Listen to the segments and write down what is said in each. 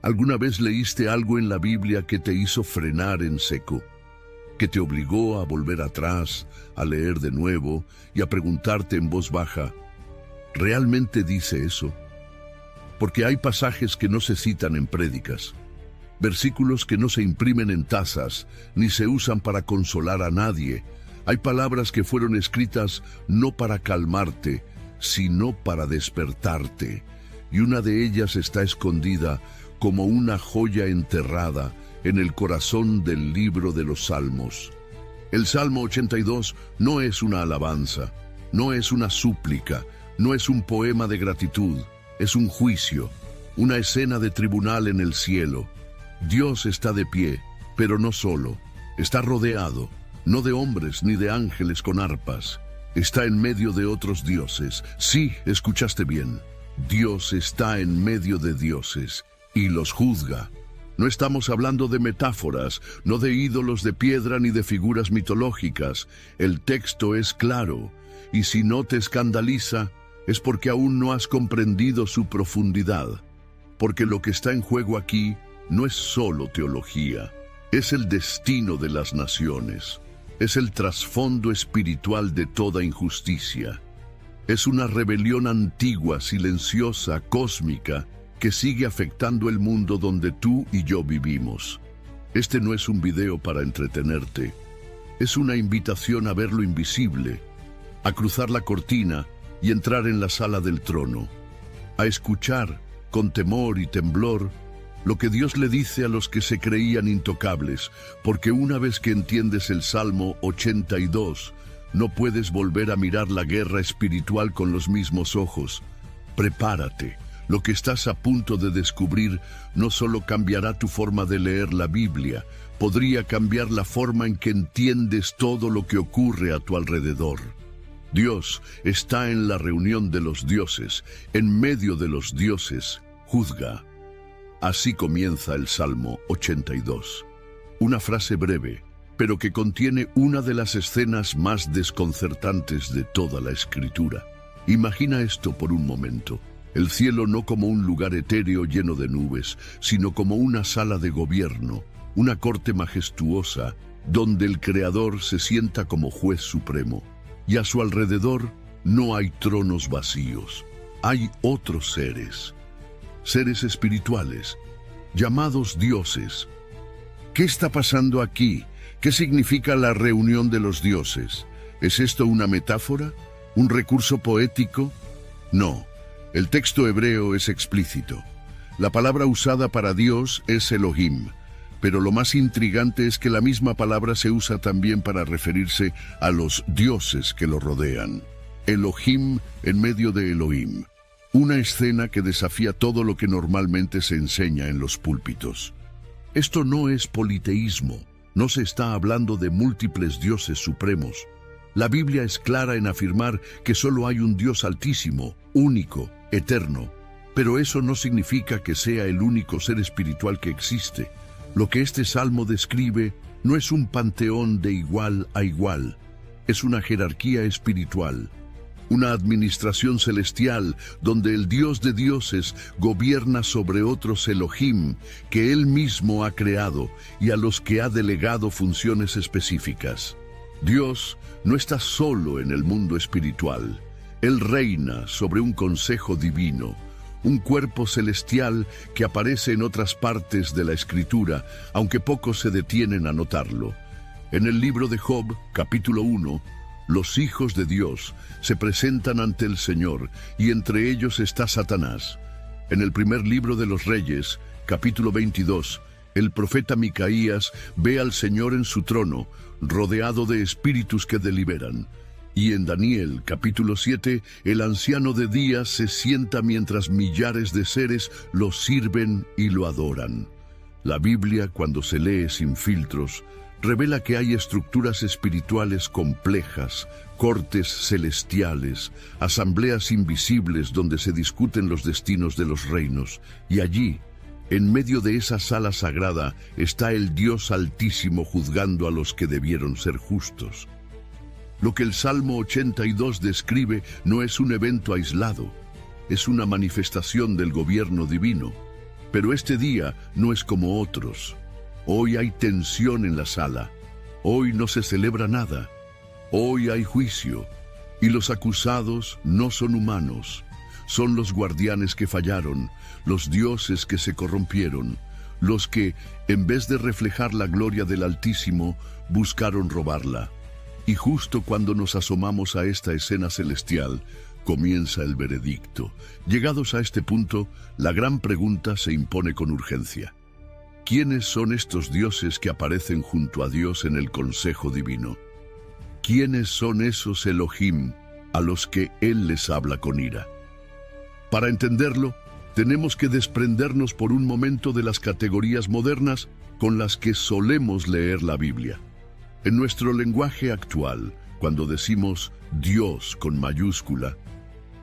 ¿Alguna vez leíste algo en la Biblia que te hizo frenar en seco? Que te obligó a volver atrás, a leer de nuevo y a preguntarte en voz baja, ¿realmente dice eso? Porque hay pasajes que no se citan en prédicas, versículos que no se imprimen en tazas, ni se usan para consolar a nadie. Hay palabras que fueron escritas no para calmarte, sino para despertarte. Y una de ellas está escondida como una joya enterrada en el corazón del libro de los Salmos. El Salmo 82 no es una alabanza, no es una súplica, no es un poema de gratitud, es un juicio, una escena de tribunal en el cielo. Dios está de pie, pero no solo, está rodeado, no de hombres ni de ángeles con arpas, está en medio de otros dioses. Sí, escuchaste bien, Dios está en medio de dioses y los juzga. No estamos hablando de metáforas, no de ídolos de piedra ni de figuras mitológicas. El texto es claro, y si no te escandaliza, es porque aún no has comprendido su profundidad. Porque lo que está en juego aquí no es solo teología, es el destino de las naciones, es el trasfondo espiritual de toda injusticia. Es una rebelión antigua, silenciosa, cósmica, que sigue afectando el mundo donde tú y yo vivimos. Este no es un video para entretenerte, es una invitación a ver lo invisible, a cruzar la cortina y entrar en la sala del trono, a escuchar con temor y temblor lo que Dios le dice a los que se creían intocables, porque una vez que entiendes el Salmo 82, no puedes volver a mirar la guerra espiritual con los mismos ojos. Prepárate. Lo que estás a punto de descubrir no solo cambiará tu forma de leer la Biblia, podría cambiar la forma en que entiendes todo lo que ocurre a tu alrededor. Dios está en la reunión de los dioses, en medio de los dioses, juzga. Así comienza el Salmo 82. Una frase breve, pero que contiene una de las escenas más desconcertantes de toda la Escritura. Imagina esto por un momento. El cielo no como un lugar etéreo lleno de nubes, sino como una sala de gobierno, una corte majestuosa, donde el Creador se sienta como juez supremo. Y a su alrededor no hay tronos vacíos, hay otros seres, seres espirituales, llamados dioses. ¿Qué está pasando aquí? ¿Qué significa la reunión de los dioses? ¿Es esto una metáfora? ¿Un recurso poético? No. El texto hebreo es explícito. La palabra usada para Dios es Elohim, pero lo más intrigante es que la misma palabra se usa también para referirse a los dioses que lo rodean. Elohim en medio de Elohim. Una escena que desafía todo lo que normalmente se enseña en los púlpitos. Esto no es politeísmo, no se está hablando de múltiples dioses supremos. La Biblia es clara en afirmar que solo hay un Dios altísimo, único, eterno, pero eso no significa que sea el único ser espiritual que existe. Lo que este salmo describe no es un panteón de igual a igual, es una jerarquía espiritual, una administración celestial donde el Dios de dioses gobierna sobre otros Elohim que Él mismo ha creado y a los que ha delegado funciones específicas. Dios no está solo en el mundo espiritual. Él reina sobre un consejo divino, un cuerpo celestial que aparece en otras partes de la Escritura, aunque pocos se detienen a notarlo. En el libro de Job, capítulo 1, los hijos de Dios se presentan ante el Señor, y entre ellos está Satanás. En el primer libro de los Reyes, capítulo 22, el profeta Micaías ve al Señor en su trono, rodeado de espíritus que deliberan. Y en Daniel, capítulo 7, el anciano de días se sienta mientras millares de seres lo sirven y lo adoran. La Biblia, cuando se lee sin filtros, revela que hay estructuras espirituales complejas, cortes celestiales, asambleas invisibles donde se discuten los destinos de los reinos, y allí, en medio de esa sala sagrada, está el Dios Altísimo juzgando a los que debieron ser justos. Lo que el Salmo 82 describe no es un evento aislado, es una manifestación del gobierno divino. Pero este día no es como otros. Hoy hay tensión en la sala. Hoy no se celebra nada. Hoy hay juicio. Y los acusados no son humanos. Son los guardianes que fallaron, los dioses que se corrompieron, los que, en vez de reflejar la gloria del Altísimo, buscaron robarla. Y justo cuando nos asomamos a esta escena celestial, comienza el veredicto. Llegados a este punto, la gran pregunta se impone con urgencia. ¿Quiénes son estos dioses que aparecen junto a Dios en el consejo divino? ¿Quiénes son esos Elohim a los que Él les habla con ira? Para entenderlo, tenemos que desprendernos por un momento de las categorías modernas con las que solemos leer la Biblia. En nuestro lenguaje actual, cuando decimos Dios con mayúscula,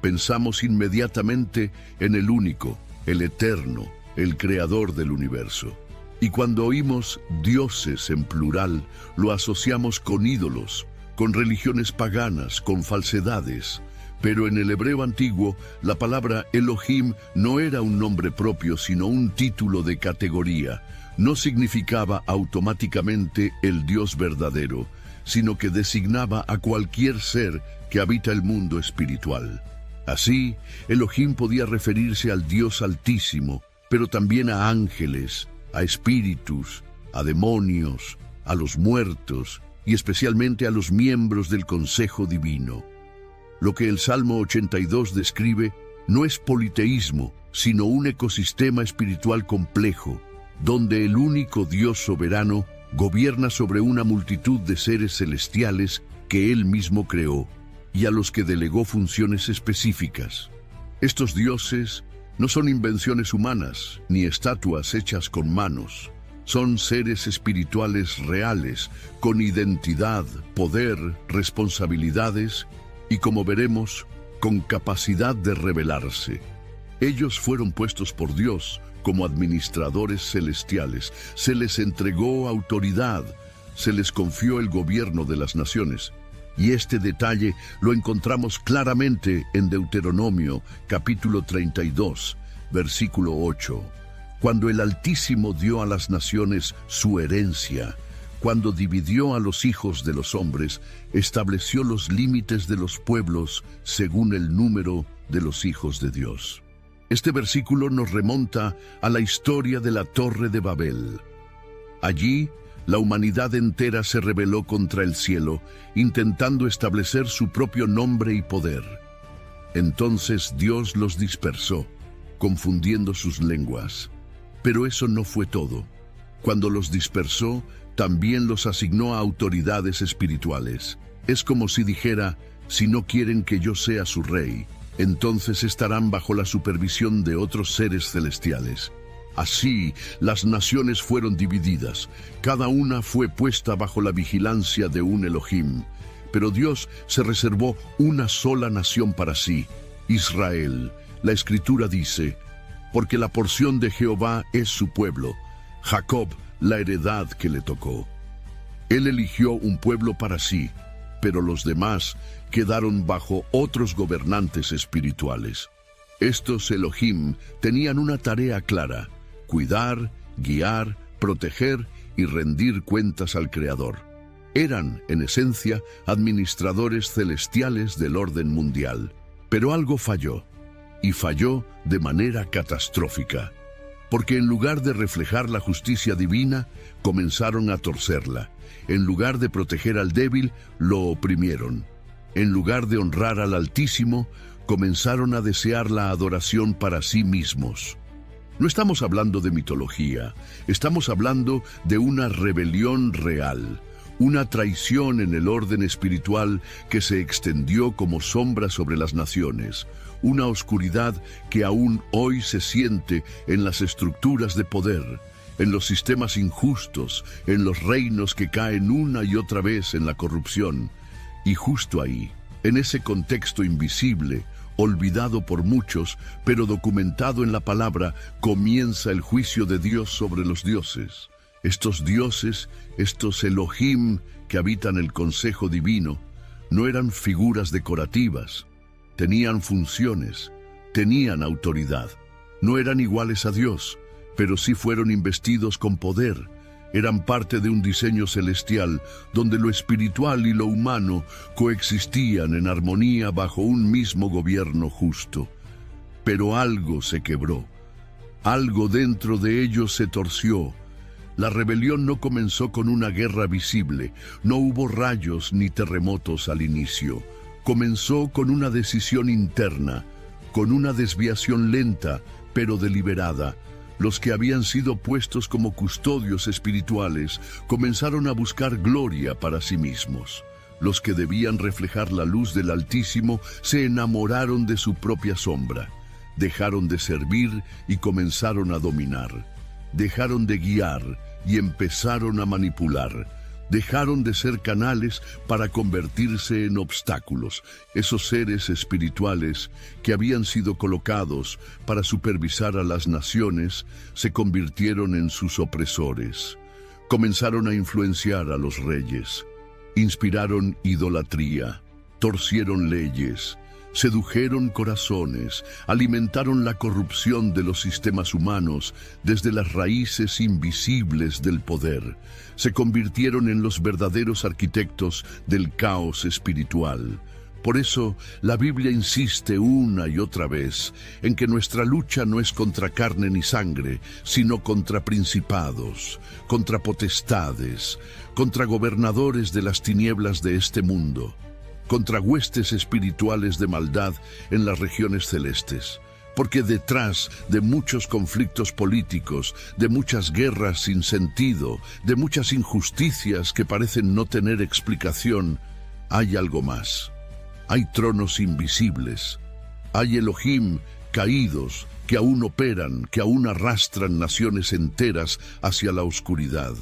pensamos inmediatamente en el único, el eterno, el creador del universo. Y cuando oímos dioses en plural, lo asociamos con ídolos, con religiones paganas, con falsedades. Pero en el hebreo antiguo, la palabra Elohim no era un nombre propio, sino un título de categoría. No significaba automáticamente el Dios verdadero, sino que designaba a cualquier ser que habita el mundo espiritual. Así, Elohim podía referirse al Dios Altísimo, pero también a ángeles, a espíritus, a demonios, a los muertos y especialmente a los miembros del Consejo Divino. Lo que el Salmo 82 describe no es politeísmo, sino un ecosistema espiritual complejo, donde el único Dios soberano gobierna sobre una multitud de seres celestiales que Él mismo creó y a los que delegó funciones específicas. Estos dioses no son invenciones humanas, ni estatuas hechas con manos. Son seres espirituales reales, con identidad, poder, responsabilidades y, como veremos, con capacidad de revelarse. Ellos fueron puestos por Dios como administradores celestiales. Se les entregó autoridad, se les confió el gobierno de las naciones. Y este detalle lo encontramos claramente en Deuteronomio, capítulo 32, versículo 8. Cuando el Altísimo dio a las naciones su herencia, cuando dividió a los hijos de los hombres, estableció los límites de los pueblos según el número de los hijos de Dios. Este versículo nos remonta a la historia de la Torre de Babel. Allí, la humanidad entera se rebeló contra el cielo, intentando establecer su propio nombre y poder. Entonces Dios los dispersó, confundiendo sus lenguas. Pero eso no fue todo. Cuando los dispersó, también los asignó a autoridades espirituales. Es como si dijera, si no quieren que yo sea su rey, entonces estarán bajo la supervisión de otros seres celestiales. Así, las naciones fueron divididas, cada una fue puesta bajo la vigilancia de un Elohim. Pero Dios se reservó una sola nación para sí, Israel. La Escritura dice, porque la porción de Jehová es su pueblo, Jacob la heredad que le tocó. Él eligió un pueblo para sí, pero los demás quedaron bajo otros gobernantes espirituales. Estos Elohim tenían una tarea clara: cuidar, guiar, proteger y rendir cuentas al Creador. Eran, en esencia, administradores celestiales del orden mundial. Pero algo falló, y falló de manera catastrófica, porque en lugar de reflejar la justicia divina, comenzaron a torcerla. En lugar de proteger al débil, lo oprimieron. En lugar de honrar al Altísimo, comenzaron a desear la adoración para sí mismos. No estamos hablando de mitología, estamos hablando de una rebelión real, una traición en el orden espiritual que se extendió como sombra sobre las naciones, una oscuridad que aún hoy se siente en las estructuras de poder, en los sistemas injustos, en los reinos que caen una y otra vez en la corrupción. Y justo ahí, en ese contexto invisible, olvidado por muchos, pero documentado en la palabra, comienza el juicio de Dios sobre los dioses. Estos dioses, estos Elohim que habitan el consejo divino, no eran figuras decorativas. Tenían funciones, tenían autoridad. No eran iguales a Dios, pero sí fueron investidos con poder. Eran parte de un diseño celestial donde lo espiritual y lo humano coexistían en armonía bajo un mismo gobierno justo. Pero algo se quebró. Algo dentro de ellos se torció. La rebelión no comenzó con una guerra visible. No hubo rayos ni terremotos al inicio. Comenzó con una decisión interna, con una desviación lenta, pero deliberada. Los que habían sido puestos como custodios espirituales comenzaron a buscar gloria para sí mismos. Los que debían reflejar la luz del Altísimo se enamoraron de su propia sombra. Dejaron de servir y comenzaron a dominar. Dejaron de guiar y empezaron a manipular. Dejaron de ser canales para convertirse en obstáculos. Esos seres espirituales que habían sido colocados para supervisar a las naciones se convirtieron en sus opresores. Comenzaron a influenciar a los reyes. Inspiraron idolatría, torcieron leyes, sedujeron corazones, alimentaron la corrupción de los sistemas humanos desde las raíces invisibles del poder. Se convirtieron en los verdaderos arquitectos del caos espiritual. Por eso, la Biblia insiste una y otra vez en que nuestra lucha no es contra carne ni sangre, sino contra principados, contra potestades, contra gobernadores de las tinieblas de este mundo, contra huestes espirituales de maldad en las regiones celestes. Porque detrás de muchos conflictos políticos, de muchas guerras sin sentido, de muchas injusticias que parecen no tener explicación, hay algo más. Hay tronos invisibles. Hay Elohim caídos que aún operan, que aún arrastran naciones enteras hacia la oscuridad.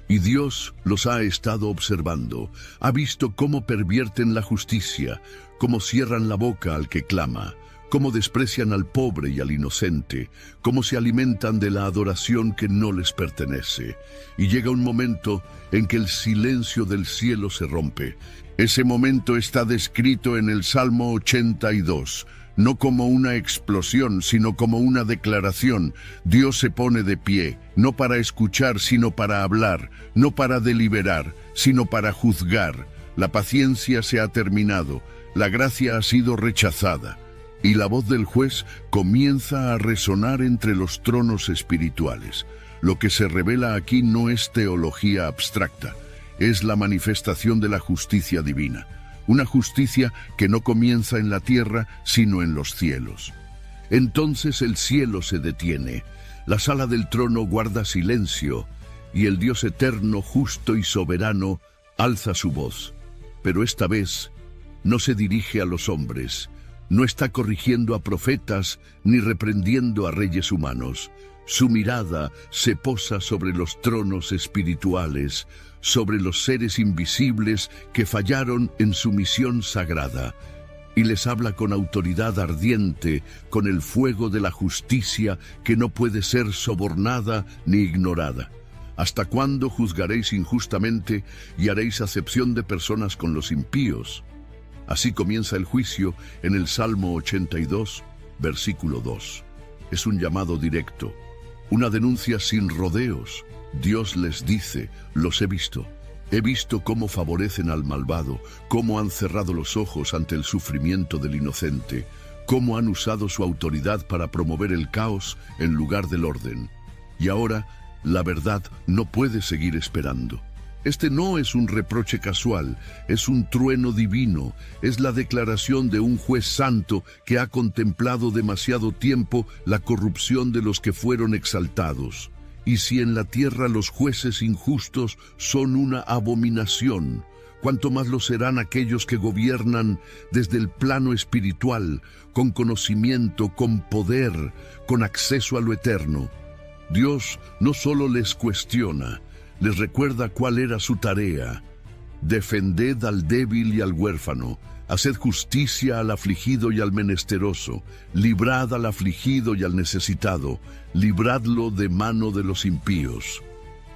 Y Dios los ha estado observando, ha visto cómo pervierten la justicia, cómo cierran la boca al que clama, cómo desprecian al pobre y al inocente, cómo se alimentan de la adoración que no les pertenece. Y llega un momento en que el silencio del cielo se rompe. Ese momento está descrito en el Salmo 82. No como una explosión, sino como una declaración. Dios se pone de pie, no para escuchar, sino para hablar, no para deliberar, sino para juzgar. La paciencia se ha terminado, la gracia ha sido rechazada, y la voz del juez comienza a resonar entre los tronos espirituales. Lo que se revela aquí no es teología abstracta, es la manifestación de la justicia divina. Una justicia que no comienza en la tierra, sino en los cielos. Entonces el cielo se detiene, la sala del trono guarda silencio, y el Dios eterno, justo y soberano, alza su voz. Pero esta vez no se dirige a los hombres, no está corrigiendo a profetas ni reprendiendo a reyes humanos. Su mirada se posa sobre los tronos espirituales, sobre los seres invisibles que fallaron en su misión sagrada, y les habla con autoridad ardiente, con el fuego de la justicia que no puede ser sobornada ni ignorada. ¿Hasta cuándo juzgaréis injustamente y haréis acepción de personas con los impíos? Así comienza el juicio en el Salmo 82, versículo 2. Es un llamado directo, una denuncia sin rodeos. Dios les dice: los he visto cómo favorecen al malvado, cómo han cerrado los ojos ante el sufrimiento del inocente, cómo han usado su autoridad para promover el caos en lugar del orden. Y ahora, la verdad no puede seguir esperando. Este no es un reproche casual, es un trueno divino, es la declaración de un juez santo que ha contemplado demasiado tiempo la corrupción de los que fueron exaltados. Y si en la tierra los jueces injustos son una abominación, cuánto más lo serán aquellos que gobiernan desde el plano espiritual, con conocimiento, con poder, con acceso a lo eterno. Dios no solo les cuestiona, les recuerda cuál era su tarea. Defended al débil y al huérfano, haced justicia al afligido y al menesteroso, librad al afligido y al necesitado, libradlo de mano de los impíos.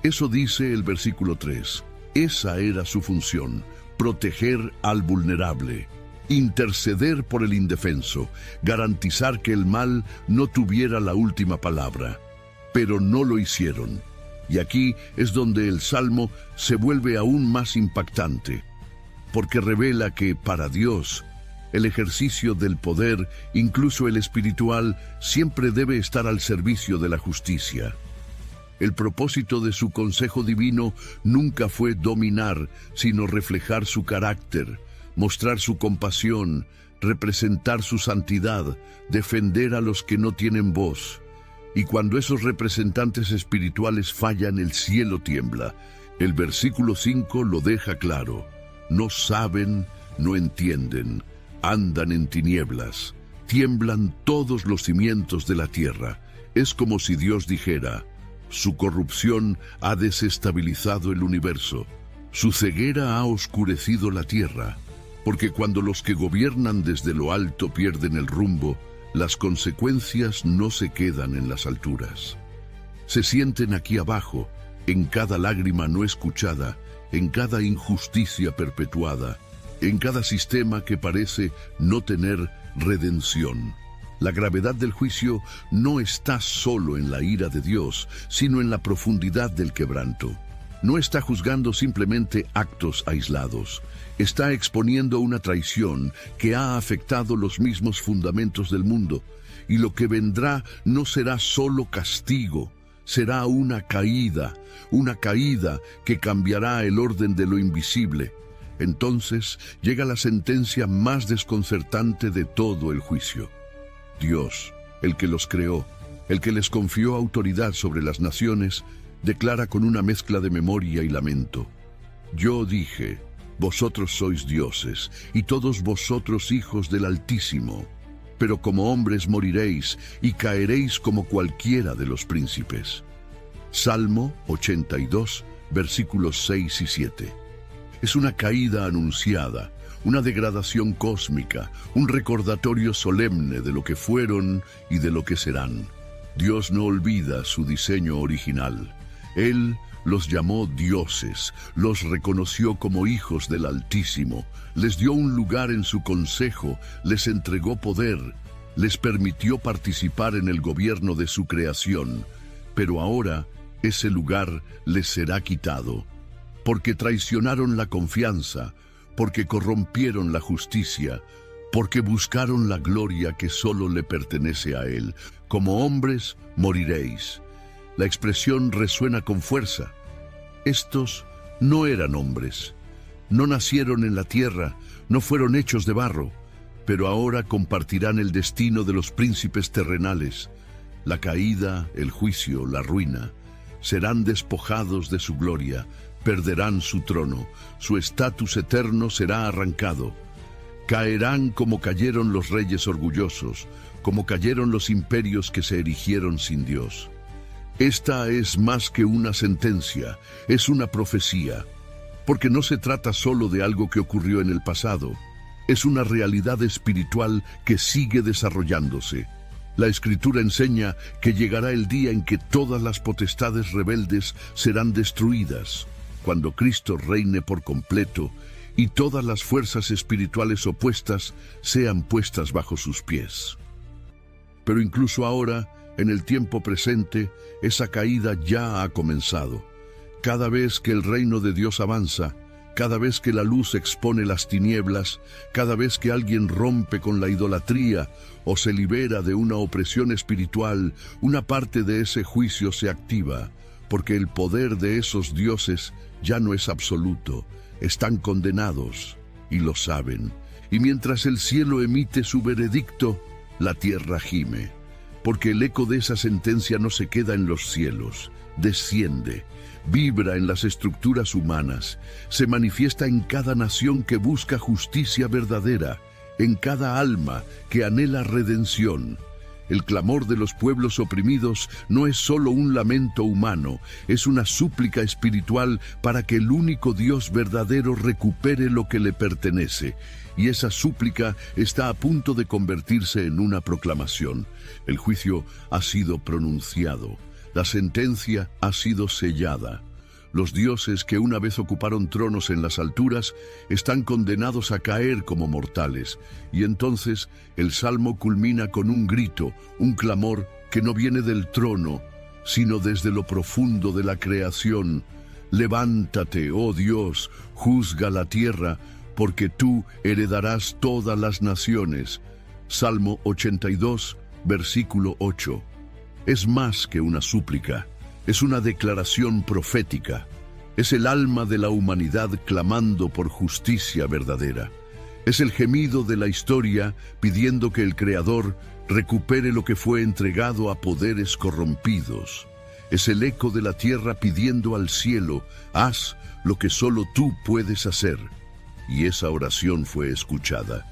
Eso dice el versículo 3. Esa era su función, proteger al vulnerable, interceder por el indefenso, garantizar que el mal no tuviera la última palabra. pero no lo hicieron. Y aquí es donde el Salmo se vuelve aún más impactante, porque revela que para Dios, el ejercicio del poder, incluso el espiritual, siempre debe estar al servicio de la justicia. El propósito de su consejo divino nunca fue dominar, sino reflejar su carácter, mostrar su compasión, representar su santidad, defender a los que no tienen voz. Y cuando esos representantes espirituales fallan, el cielo tiembla. El versículo 5 lo deja claro. No saben, no entienden, andan en tinieblas, tiemblan todos los cimientos de la tierra. Es como si Dios dijera: su corrupción ha desestabilizado el universo, su ceguera ha oscurecido la tierra, porque cuando los que gobiernan desde lo alto pierden el rumbo, las consecuencias no se quedan en las alturas. Se sienten aquí abajo, en cada lágrima no escuchada, en cada injusticia perpetuada, en cada sistema que parece no tener redención. La gravedad del juicio no está solo en la ira de Dios, sino en la profundidad del quebranto. No está juzgando simplemente actos aislados. Está exponiendo una traición que ha afectado los mismos fundamentos del mundo, y lo que vendrá no será solo castigo, será una caída que cambiará el orden de lo invisible. Entonces llega la sentencia más desconcertante de todo el juicio. Dios, el que los creó, el que les confió autoridad sobre las naciones, declara con una mezcla de memoria y lamento: yo dije, vosotros sois dioses, y todos vosotros hijos del Altísimo, pero como hombres moriréis y caeréis como cualquiera de los príncipes. Salmo 82, versículos 6 y 7. Es una caída anunciada, una degradación cósmica, un recordatorio solemne de lo que fueron y de lo que serán. Dios no olvida su diseño original. Él los llamó dioses, los reconoció como hijos del Altísimo, les dio un lugar en su consejo, les entregó poder, les permitió participar en el gobierno de su creación, pero ahora ese lugar les será quitado, porque traicionaron la confianza, porque corrompieron la justicia, porque buscaron la gloria que solo le pertenece a Él. Como hombres moriréis. La expresión resuena con fuerza. Estos no eran hombres, no nacieron en la tierra, no fueron hechos de barro, pero ahora compartirán el destino de los príncipes terrenales. La caída, el juicio, la ruina, serán despojados de su gloria, perderán su trono, su estatus eterno será arrancado. Caerán como cayeron los reyes orgullosos, como cayeron los imperios que se erigieron sin Dios. Esta es más que una sentencia, es una profecía, porque no se trata solo de algo que ocurrió en el pasado, es una realidad espiritual que sigue desarrollándose. La Escritura enseña que llegará el día en que todas las potestades rebeldes serán destruidas, cuando Cristo reine por completo y todas las fuerzas espirituales opuestas sean puestas bajo sus pies. Pero incluso ahora, en el tiempo presente, esa caída ya ha comenzado. Cada vez que el reino de Dios avanza, cada vez que la luz expone las tinieblas, cada vez que alguien rompe con la idolatría o se libera de una opresión espiritual, una parte de ese juicio se activa, porque el poder de esos dioses ya no es absoluto, están condenados y lo saben. Y mientras el cielo emite su veredicto, la tierra gime, porque el eco de esa sentencia no se queda en los cielos, desciende, vibra en las estructuras humanas, se manifiesta en cada nación que busca justicia verdadera, en cada alma que anhela redención. El clamor de los pueblos oprimidos no es solo un lamento humano, es una súplica espiritual para que el único Dios verdadero recupere lo que le pertenece. Y esa súplica está a punto de convertirse en una proclamación. El juicio ha sido pronunciado, la sentencia ha sido sellada. Los dioses que una vez ocuparon tronos en las alturas están condenados a caer como mortales. Y entonces el Salmo culmina con un grito, un clamor que no viene del trono, sino desde lo profundo de la creación. Levántate, oh Dios, juzga la tierra, porque tú heredarás todas las naciones. Salmo 82, versículo 8. Es más que una súplica, es una declaración profética. Es el alma de la humanidad clamando por justicia verdadera. Es el gemido de la historia pidiendo que el Creador recupere lo que fue entregado a poderes corrompidos. Es el eco de la tierra pidiendo al cielo, haz lo que solo tú puedes hacer. Y esa oración fue escuchada.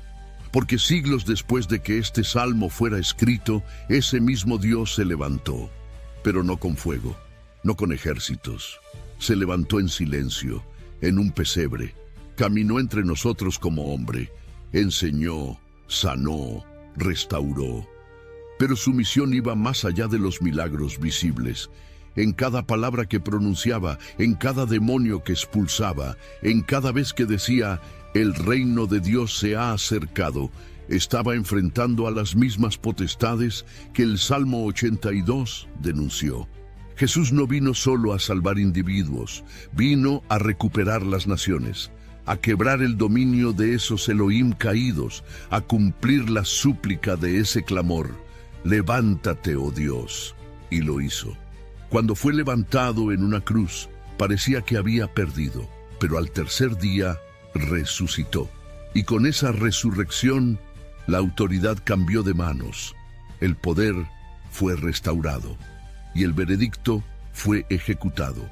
Porque siglos después de que este salmo fuera escrito, ese mismo Dios se levantó, pero no con fuego, no con ejércitos. Se levantó en silencio, en un pesebre, caminó entre nosotros como hombre, enseñó, sanó, restauró. Pero su misión iba más allá de los milagros visibles. En cada palabra que pronunciaba, en cada demonio que expulsaba, en cada vez que decía, el reino de Dios se ha acercado, estaba enfrentando a las mismas potestades que el Salmo 82 denunció. Jesús no vino solo a salvar individuos, vino a recuperar las naciones, a quebrar el dominio de esos Elohim caídos, a cumplir la súplica de ese clamor, levántate, oh Dios, y lo hizo. Cuando fue levantado en una cruz, parecía que había perdido, pero al tercer día resucitó. Y con esa resurrección, la autoridad cambió de manos, el poder fue restaurado y el veredicto fue ejecutado.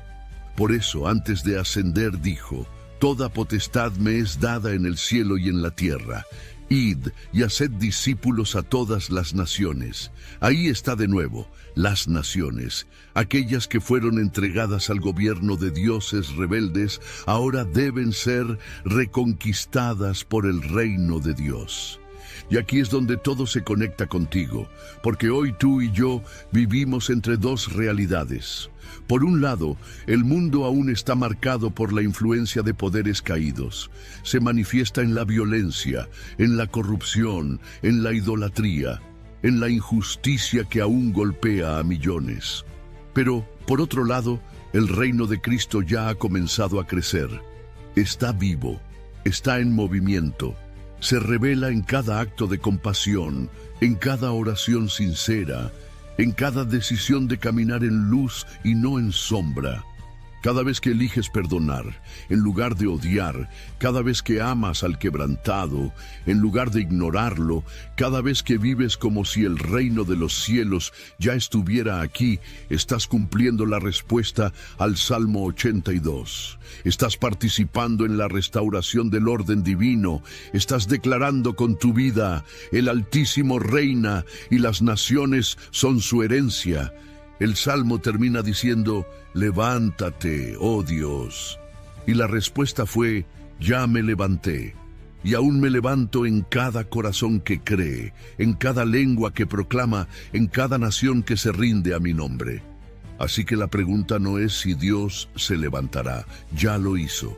Por eso, antes de ascender, dijo, toda potestad me es dada en el cielo y en la tierra. Id y haced discípulos a todas las naciones. Ahí está de nuevo, las naciones, aquellas que fueron entregadas al gobierno de dioses rebeldes, ahora deben ser reconquistadas por el reino de Dios. Y aquí es donde todo se conecta contigo, porque hoy tú y yo vivimos entre dos realidades. Por un lado, el mundo aún está marcado por la influencia de poderes caídos. Se manifiesta en la violencia, en la corrupción, en la idolatría, en la injusticia que aún golpea a millones. Pero, por otro lado, el reino de Cristo ya ha comenzado a crecer. Está vivo, está en movimiento. Se revela en cada acto de compasión, en cada oración sincera, en cada decisión de caminar en luz y no en sombra. Cada vez que eliges perdonar, en lugar de odiar, cada vez que amas al quebrantado, en lugar de ignorarlo, cada vez que vives como si el reino de los cielos ya estuviera aquí, estás cumpliendo la respuesta al Salmo 82. Estás participando en la restauración del orden divino, estás declarando con tu vida, el Altísimo reina y las naciones son su herencia. El Salmo termina diciendo, levántate, oh Dios. Y la respuesta fue, ya me levanté. Y aún me levanto en cada corazón que cree, en cada lengua que proclama, en cada nación que se rinde a mi nombre. Así que la pregunta no es si Dios se levantará, ya lo hizo.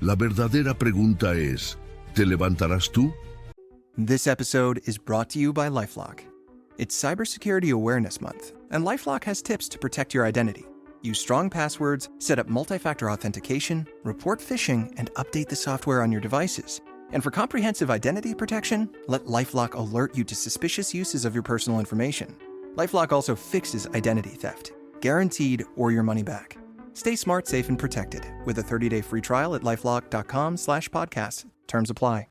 La verdadera pregunta es, ¿te levantarás tú? This episode is brought to you by LifeLock. It's Cybersecurity Awareness Month, and LifeLock has tips to protect your identity. Use strong passwords, set up multi-factor authentication, report phishing, and update the software on your devices. And for comprehensive identity protection, let LifeLock alert you to suspicious uses of your personal information. LifeLock also fixes identity theft, guaranteed or your money back. Stay smart, safe, and protected with a 30-day free trial at LifeLock.com/podcast. Terms apply.